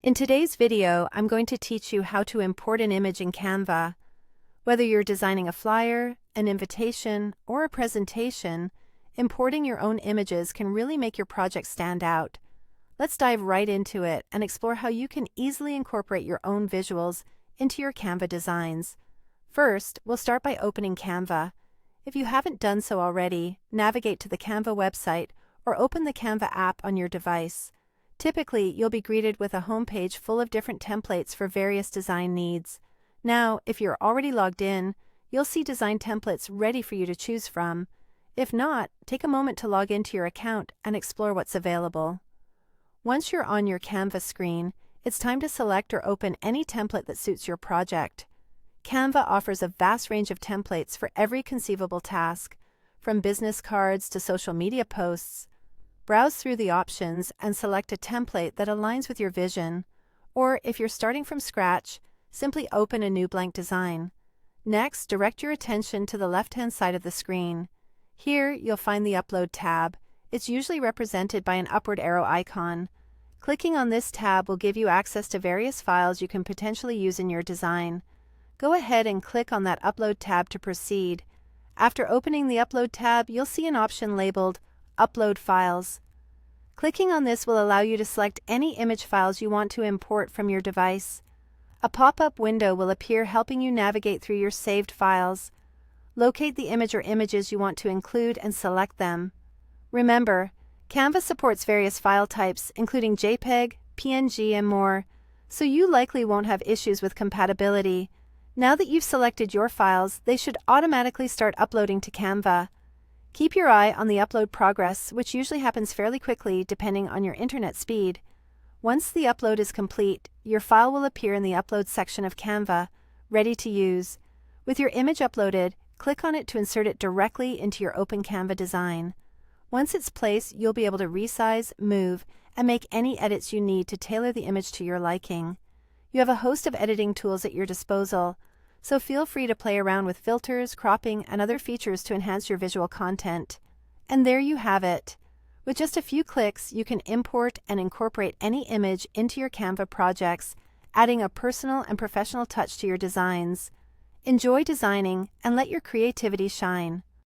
In today's video, I'm going to teach you how to import an image in Canva. Whether you're designing a flyer, an invitation, or a presentation, importing your own images can really make your project stand out. Let's dive right into it and explore how you can easily incorporate your own visuals into your Canva designs. First, we'll start by opening Canva. If you haven't done so already, navigate to the Canva website or open the Canva app on your device. Typically, you'll be greeted with a homepage full of different templates for various design needs. Now, if you're already logged in, you'll see design templates ready for you to choose from. If not, take a moment to log into your account and explore what's available. Once you're on your Canva screen, it's time to select or open any template that suits your project. Canva offers a vast range of templates for every conceivable task, from business cards to social media posts. Browse through the options and select a template that aligns with your vision. Or if you're starting from scratch, simply open a new blank design. Next, direct your attention to the left-hand side of the screen. Here, you'll find the Upload tab. It's usually represented by an upward arrow icon. Clicking on this tab will give you access to various files you can potentially use in your design. Go ahead and click on that Upload tab to proceed. After opening the Upload tab, you'll see an option labeled Upload Files. Clicking on this will allow you to select any image files you want to import from your device. A pop-up window will appear helping you navigate through your saved files. Locate the image or images you want to include and select them. Remember, Canva supports various file types, including JPEG, PNG, and more, so you likely won't have issues with compatibility. Now that you've selected your files, they should automatically start uploading to Canva. Keep your eye on the upload progress, which usually happens fairly quickly depending on your internet speed. Once the upload is complete, your file will appear in the Upload section of Canva, ready to use. With your image uploaded, click on it to insert it directly into your open Canva design. Once it's placed, you'll be able to resize, move, and make any edits you need to tailor the image to your liking. You have a host of editing tools at your disposal, so feel free to play around with filters, cropping, and other features to enhance your visual content. And there you have it. With just a few clicks, you can import and incorporate any image into your Canva projects, adding a personal and professional touch to your designs. Enjoy designing and let your creativity shine.